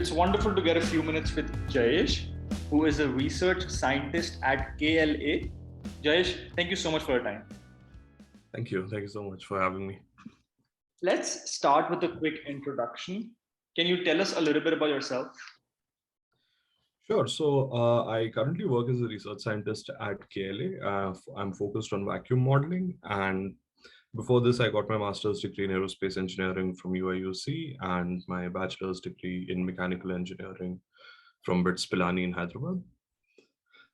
It's wonderful to get a few minutes with Jayesh, who is a research scientist at KLA. Jayesh, thank you so much for your time. Thank you. Thank you so much for having me. Let's start with a quick introduction. Can you tell us a little bit about yourself? Sure. So I currently work as a research scientist at KLA. I'm focused on vacuum modeling. And before this, I got my master's degree in aerospace engineering from UIUC and my bachelor's degree in mechanical engineering from BITS Pilani in Hyderabad.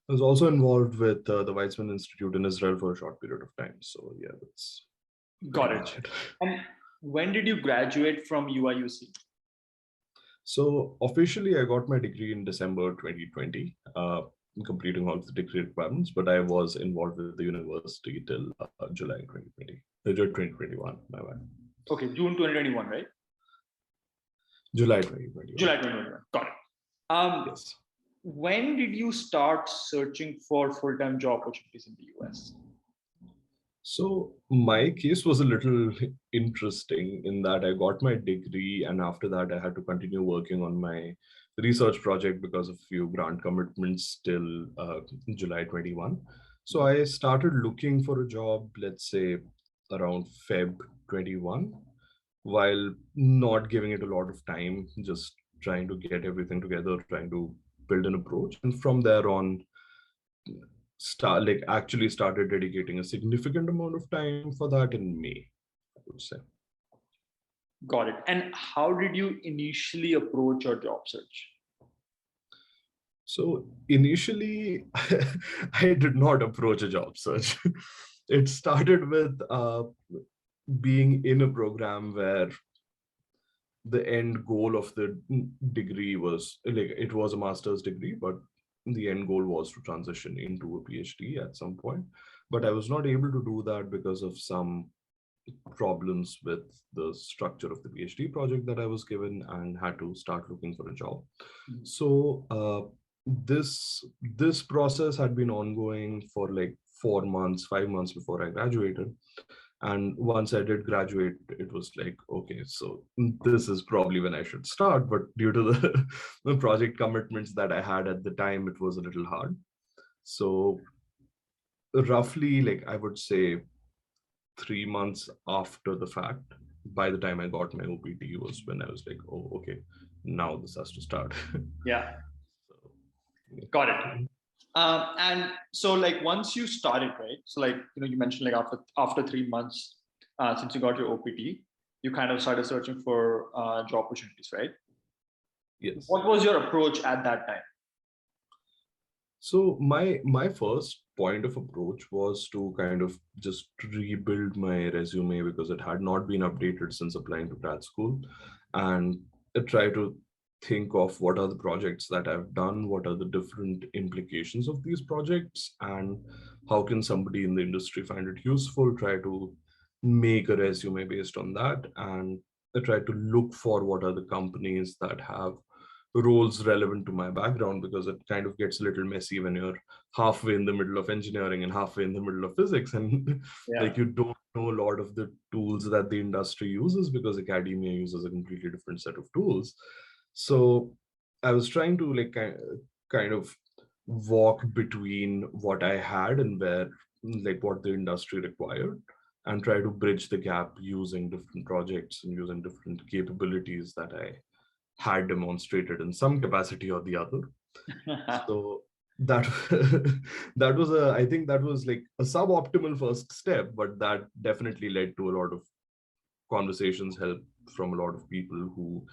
I was also involved with the Weizmann Institute in Israel for a short period of time. So yeah, that's got it. And when did you graduate from UIUC? So officially, I got my degree in December 2020, completing all of the degree requirements, but I was involved with the university till July 2021, my bad. Okay, June 2021, right? July 2021. July 2021, got it. Yes. When did you start searching for full-time job opportunities in the US? So my case was a little interesting in that I got my degree and after that I had to continue working on my research project because of few grant commitments till July 21. So I started looking for a job, let's say around Feb 21, while not giving it a lot of time, just trying to get everything together, trying to build an approach. And from there on, actually started dedicating a significant amount of time for that in May, I would say. Got it. And how did you initially approach your job search? So initially, I did not approach a job search. It started with being in a program where the end goal of the degree was it was a master's degree, but the end goal was to transition into a PhD at some point. But I was not able to do that because of some problems with the structure of the PhD project that I was given and had to start looking for a job. Mm-hmm. So this process had been ongoing for like 4 months, 5 months before I graduated. And once I did graduate, it was like, okay, so this is probably when I should start. But due to the project commitments that I had at the time, it was a little hard. So roughly, like I would say 3 months after the fact, by the time I got my OPT was when I was like, oh, okay, now this has to start. Yeah. Got it. And so like once you started, right? So like, you mentioned like after 3 months, since you got your OPT, you kind of started searching for job opportunities, right? Yes. What was your approach at that time? So my first point of approach was to kind of just rebuild my resume because it had not been updated since applying to grad school, and try to think of what are the projects that I've done, what are the different implications of these projects, and how can somebody in the industry find it useful, try to make a resume based on that, and try to look for what are the companies that have roles relevant to my background, because it kind of gets a little messy when you're halfway in the middle of engineering and halfway in the middle of physics, and like you don't know a lot of the tools that the industry uses because academia uses a completely different set of tools. So I was trying to like kind of walk between what I had and where like what the industry required, and try to bridge the gap using different projects and using different capabilities that I had demonstrated in some capacity or the other. So that was I think that was like a suboptimal first step, but that definitely led to a lot of conversations, help from a lot of people who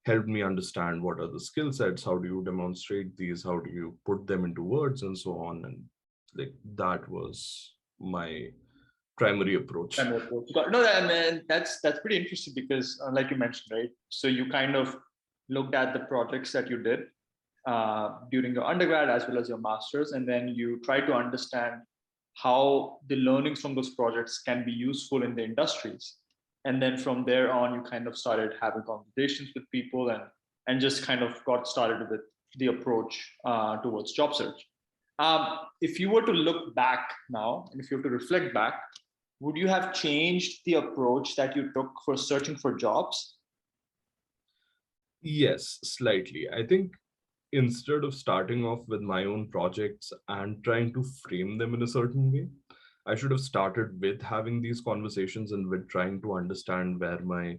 helped me understand what are the skill sets, how do you demonstrate these, how do you put them into words, and so on. And like that was my primary approach. No, I mean, that's pretty interesting because like you mentioned, right? So you kind of looked at the projects that you did during your undergrad as well as your master's, and then you try to understand how the learnings from those projects can be useful in the industries. And then from there on, you kind of started having conversations with people and just kind of got started with the approach towards job search. If you were to look back now, and if you were to reflect back, would you have changed the approach that you took for searching for jobs? Yes, slightly. I think instead of starting off with my own projects and trying to frame them in a certain way, I should have started with having these conversations and with trying to understand where my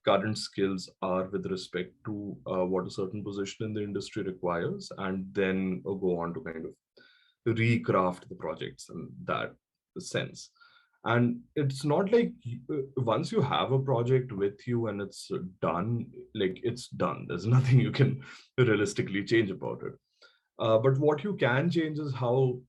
current skills are with respect to what a certain position in the industry requires, and then go on to kind of recraft the projects in that sense. And it's not like once you have a project with you and it's done, like it's done, there's nothing you can realistically change about it. But what you can change is how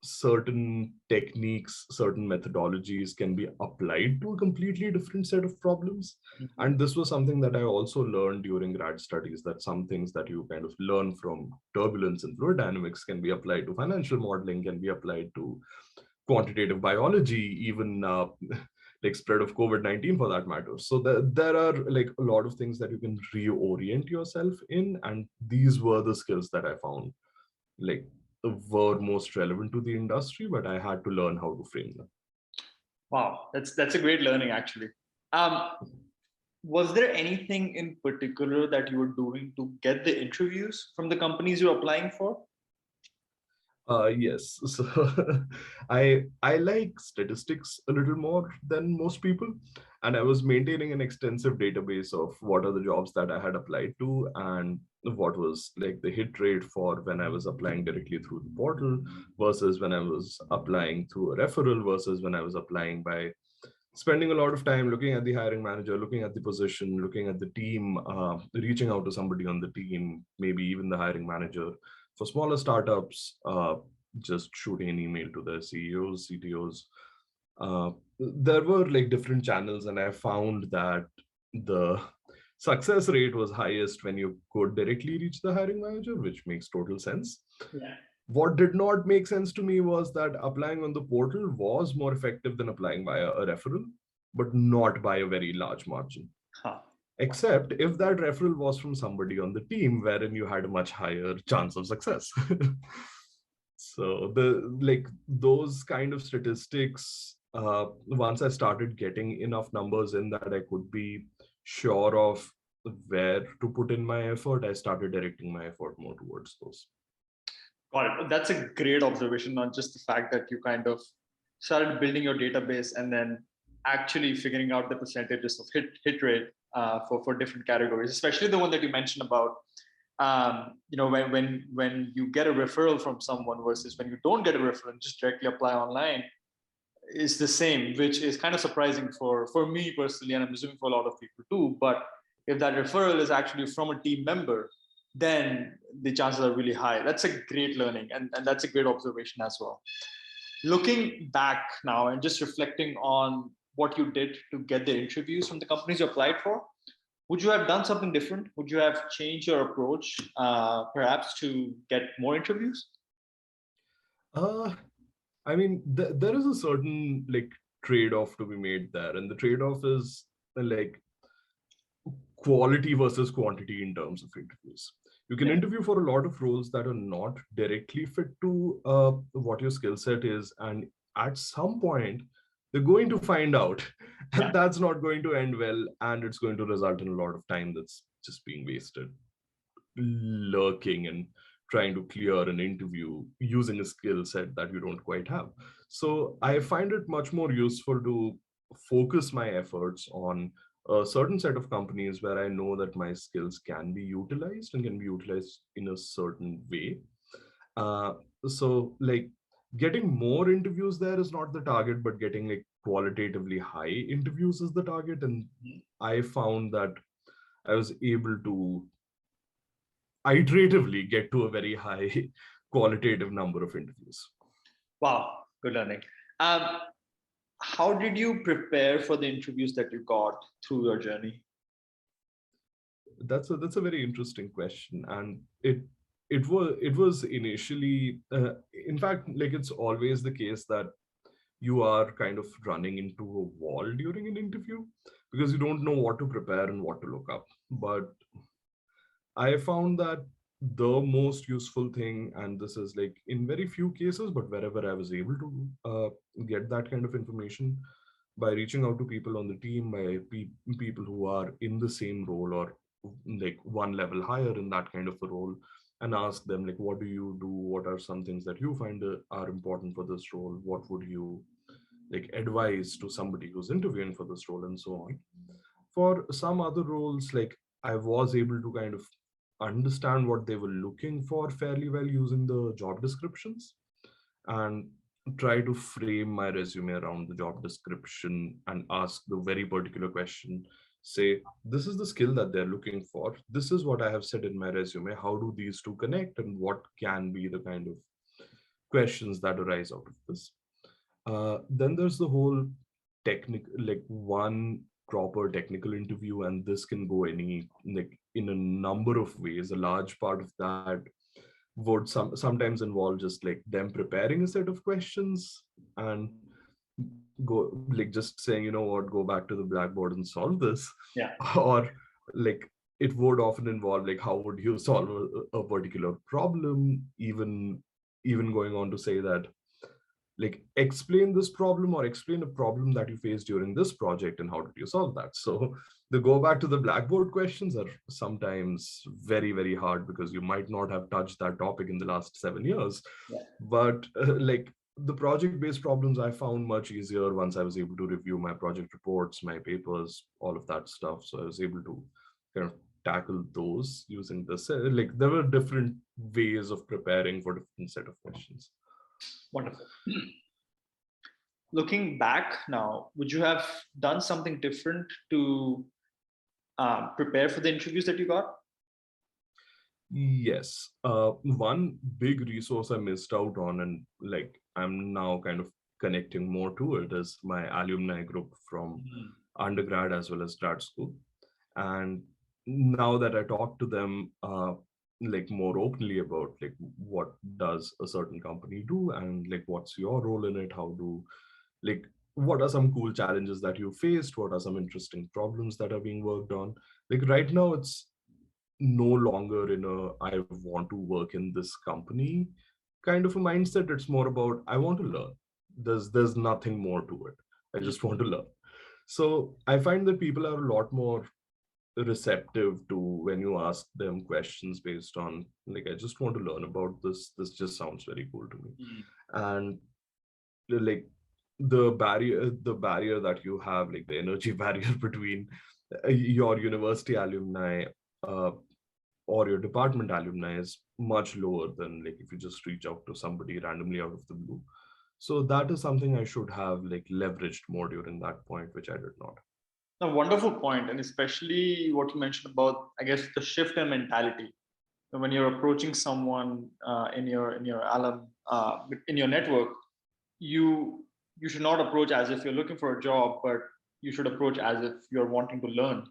certain techniques, certain methodologies can be applied to a completely different set of problems. Mhm. And this was something that I also learned during grad studies, that some things that you kind of learn from turbulence and fluid dynamics can be applied to financial modeling, can be applied to quantitative biology, even like spread of COVID-19 for that matter. So there are like a lot of things that you can reorient yourself in. And these were the skills that I found like were most relevant to the industry, but I had to learn how to frame them. Wow, that's a great learning actually. Um, was there anything in particular that you were doing to get the interviews from the companies you're applying for? Yes. So I like statistics a little more than most people, and I was maintaining an extensive database of what are the jobs that I had applied to and what was like the hit rate for when I was applying directly through the portal versus when I was applying through a referral versus when I was applying by spending a lot of time looking at the hiring manager, looking at the position, looking at the team, reaching out to somebody on the team, maybe even the hiring manager. For smaller startups, just shooting an email to the CEOs, CTOs. There were like different channels, and I found that the success rate was highest when you could directly reach the hiring manager, which makes total sense. Yeah. What did not make sense to me was that applying on the portal was more effective than applying via a referral, but not by a very large margin. Huh. Except if that referral was from somebody on the team, wherein you had a much higher chance of success. So the like those kind of statistics, once I started getting enough numbers in that I could be sure of where to put in my effort, I started directing my effort more towards those. Got it. That's a great observation, not just the fact that you kind of started building your database and then actually figuring out the percentages of hit rate for different categories, especially the one that you mentioned about when you get a referral from someone versus when you don't get a referral and just directly apply online is the same, which is kind of surprising for me personally, and I'm assuming for a lot of people too. But if that referral is actually from a team member, then the chances are really high. That's a great learning, and that's a great observation as well. Looking back now and just reflecting on what you did to get the interviews from the companies you applied for, would you have done something different? Would you have changed your approach, perhaps, to get more interviews? Uh, I mean, there is a certain like trade-off to be made there, and the trade-off is like quality versus quantity in terms of interviews. You can Yeah, interview for a lot of roles that are not directly fit to what your skill set is, and at some point, they're going to find out, and yeah. that's not going to end well, and it's going to result in a lot of time that's just being wasted lurking and trying to clear an interview using a skill set that you don't quite have. So I find it much more useful to focus my efforts on a certain set of companies where I know that my skills can be utilized and can be utilized in a certain way. Uh, so like getting more interviews there is not the target, but getting like qualitatively high interviews is the target. And I found that I was able to iteratively get to a very high qualitative number of interviews. Wow, good learning. Um, how did you prepare for the interviews that you got through your journey? That's a very interesting question, and it was initially, in fact, like it's always the case that you are kind of running into a wall during an interview because you don't know what to prepare and what to look up. But I found that the most useful thing, and this is like in very few cases, but wherever I was able to get that kind of information by reaching out to people on the team, by people who are in the same role or like one level higher in that kind of a role, and ask them like, what do you do, what are some things that you find are important for this role, what would you like advise to somebody who's interviewing for this role, and so on. For some other roles, like I was able to kind of understand what they were looking for fairly well using the job descriptions, and try to frame my resume around the job description and ask the very particular question. Say, this is the skill that they're looking for, this is what I have said in my resume, how do these two connect, and what can be the kind of questions that arise out of this. Then there's the whole technical, like one proper technical interview, and this can go any like in a number of ways. A large part of that would sometimes involve just like them preparing a set of questions and go like just saying, you know what, go back to the blackboard and solve this. Yeah. Or like it would often involve like how would you solve a particular problem, even going on to say that like explain this problem or explain a problem that you faced during this project and how did you solve that. So the go back to the blackboard questions are sometimes very, very hard because you might not have touched that topic in the last 7 years. Yeah. But like the project based problems I found much easier once I was able to review my project reports, my papers, all of that stuff. So I was able to kind of tackle those using this. Like there were different ways of preparing for different set of questions. Wonderful. Looking back now, would you have done something different to prepare for the interviews that you got? Yes. One big resource I missed out on, and like I'm now kind of connecting more to it, is my alumni group from undergrad as well as grad school. And now that I talk to them like more openly about like what does a certain company do, and like what's your role in it, how do like what are some cool challenges that you faced, what are some interesting problems that are being worked on. Like right now it's no longer in a I want to work in this company kind of a mindset. It's more about I want to learn. There's nothing more to it. I just want to learn. So I find that people are a lot more receptive to when you ask them questions based on like I just want to learn about this just sounds very cool to me. And like the barrier that you have, like the energy barrier between your university alumni uh, or your department alumni is much lower than like if you just reach out to somebody randomly out of the blue. So that is something I should have like leveraged more during that point, which I did not. A wonderful point, and especially what you mentioned about, I guess, the shift in mentality. When you're approaching someone in your in your network, you should not approach as if you're looking for a job, but you should approach as if you're wanting to learn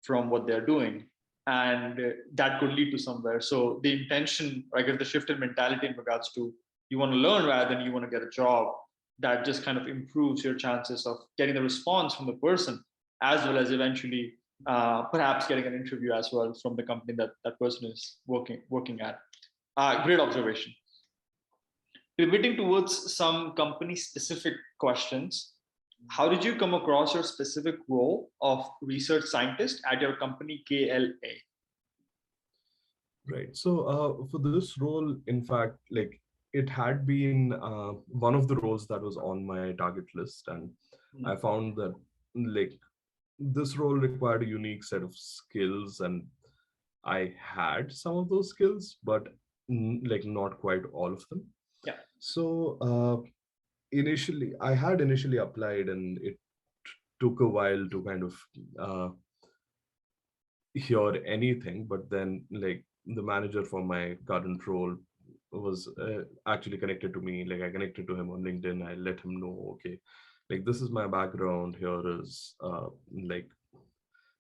from what they're doing, and that could lead to somewhere. So the intention, I guess, the shift in mentality in regards to you want to learn rather than you want to get a job, that just kind of improves your chances of getting the response from the person, as well as eventually perhaps getting an interview as well from the company that that person is working at. Great observation. Pivoting towards some company specific questions, how did you come across your specific role of research scientist at your company KLA? Right. So for this role, in fact, like it had been one of the roles that was on my target list, and I found that like this role required a unique set of skills, and I had some of those skills, but like not quite all of them. Yeah. So I had initially applied, and it took a while to kind of hear anything. But then, like the manager for my current role was actually connected to me. Like I connected to him on LinkedIn. I let him know, okay, like this is my background. Here is like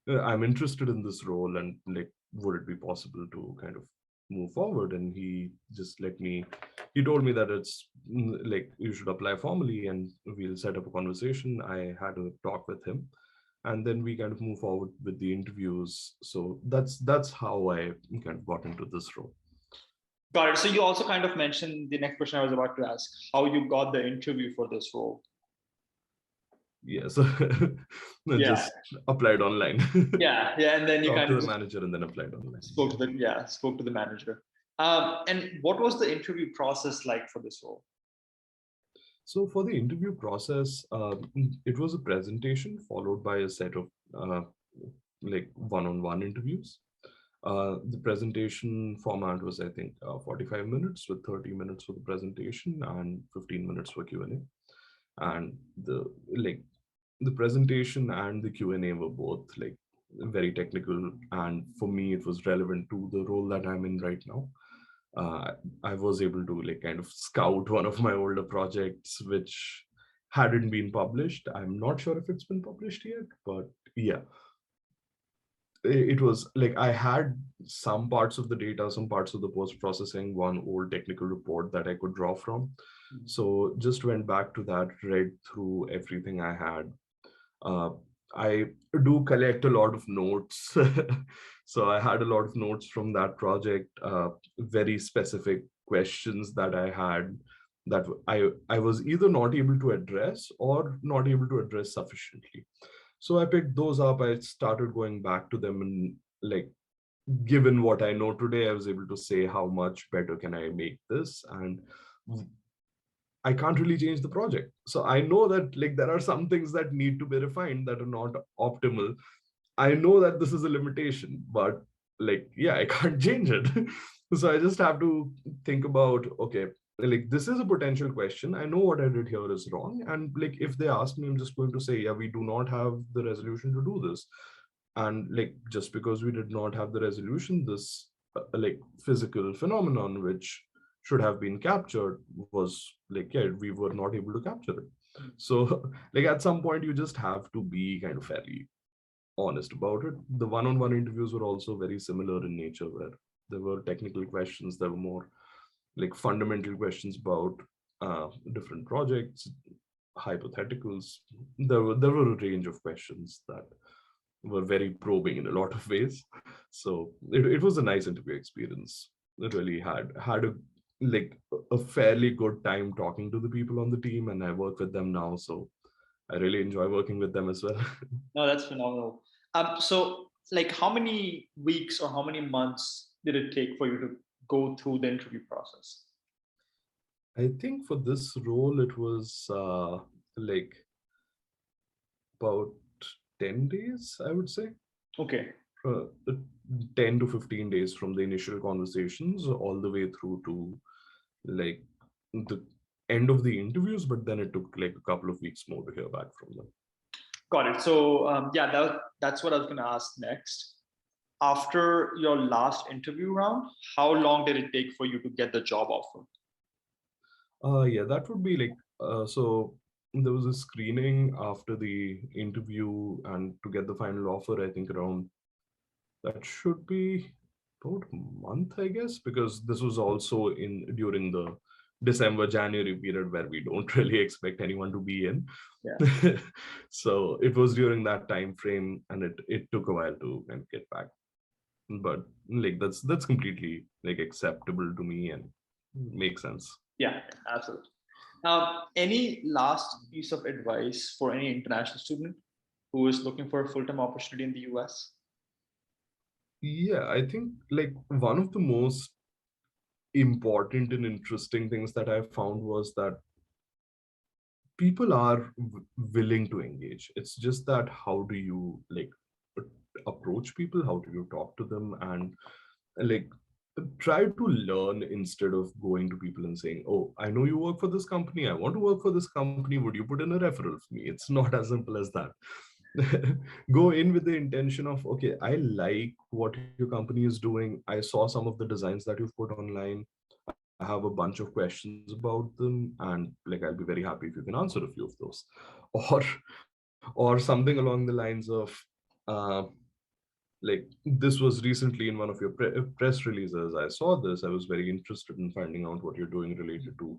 I'm interested in this role, and like would it be possible to kind of move forward. And he told me that it's like you should apply formally and we'll set up a conversation. I had a talk with him, and then we kind of move forward with the interviews. So that's how I kind of got into this role. Got it. So you also kind of mentioned the next question I was about to ask, how you got the interview for this role. yeah, so Yeah, just applied online. yeah, yeah. And then you Talked kind to of the just manager and then applied online. spoke to the manager. And what was the interview process like for this role? So for the interview process, it was a presentation followed by a set of like one-on-one interviews. The presentation format was, I think, 45 minutes with 30 minutes for the presentation and 15 minutes for Q&A. And the presentation and the Q&A were both like very technical, and for me it was relevant to the role that I'm in right now. uh, I was able to like kind of scout one of my older projects which hadn't been published. I'm not sure if it's been published yet, but yeah, it was like I had some parts of the data, some parts of the post processing, one old technical report that I could draw from. So just went back to that, read through everything I had. uh, I do collect a lot of notes. So I had a lot of notes from that project, very specific questions that I had that I was either not able to address or not able to address sufficiently. So I picked those up. I started going back to them, and like, given what I know today, I was able to say how much better can I make this, and I can't really change the project. So I know that like there are some things that need to be refined that are not optimal. I know that this is a limitation, but like, yeah, I can't change it. So I just have to think about, okay, like this is a potential question. I know what I did here is wrong. And like if they ask me, I'm just going to say, yeah, we do not have the resolution to do this. And like just because we did not have the resolution, this like physical phenomenon which should have been captured was like, yeah, we were not able to capture it. So like at some point you just have to be kind of fairly honest about it. The one-on-one interviews were also very similar in nature, where there were technical questions, there were more like fundamental questions about different projects, hypotheticals. There were a range of questions that were very probing in a lot of ways. So it was a nice interview experience. It really had a like a fairly good time talking to the people on the team, and I work with them now, so I really enjoy working with them as well. No, that's phenomenal. So like how many weeks or how many months did it take for you to go through the interview process? I think for this role it was like about 10 days, I would say. Okay. uh, 10 to 15 days from the initial conversations all the way through to like the end of the interviews, but then it took like a couple of weeks more to hear back from them. Got it. So yeah, that's what I was going to ask next. After your last interview round, how long did it take for you to get the job offer? Yeah, that would be like so there was a screening after the interview, and to get the final offer, I think around that should be about a month, I guess, because this was also in during the December January period where we don't really expect anyone to be in. Yeah. So it was during that time frame, and it took a while to kind of get back. But like that's completely like acceptable to me and makes sense. Yeah, absolutely. Any last piece of advice for any international student who is looking for a full-time opportunity in the US? Yeah, I think like one of the most important and interesting things that I found was that people are willing to engage. It's just that how do you like approach people, how do you talk to them, and like try to learn instead of going to people and saying, oh, I know you work for this company, I want to work for this company, would you put in a referral for me? It's not as simple as that. Go in with the intention of, okay, I like what your company is doing, I saw some of the designs that you've put online, I have a bunch of questions about them, and like I'll be very happy if you can answer a few of those. Or or something along the lines of uh, like this was recently in one of your press releases, I saw this, I was very interested in finding out what you're doing related to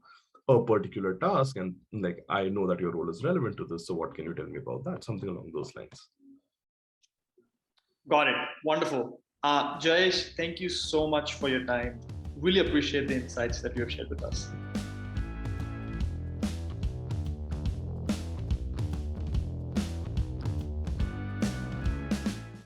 a particular task, and like I know that your role is relevant to this, so what can you tell me about that? Something along those lines. Got it. Wonderful. Jayesh, thank you so much for your time. Really appreciate the insights that you have shared with us.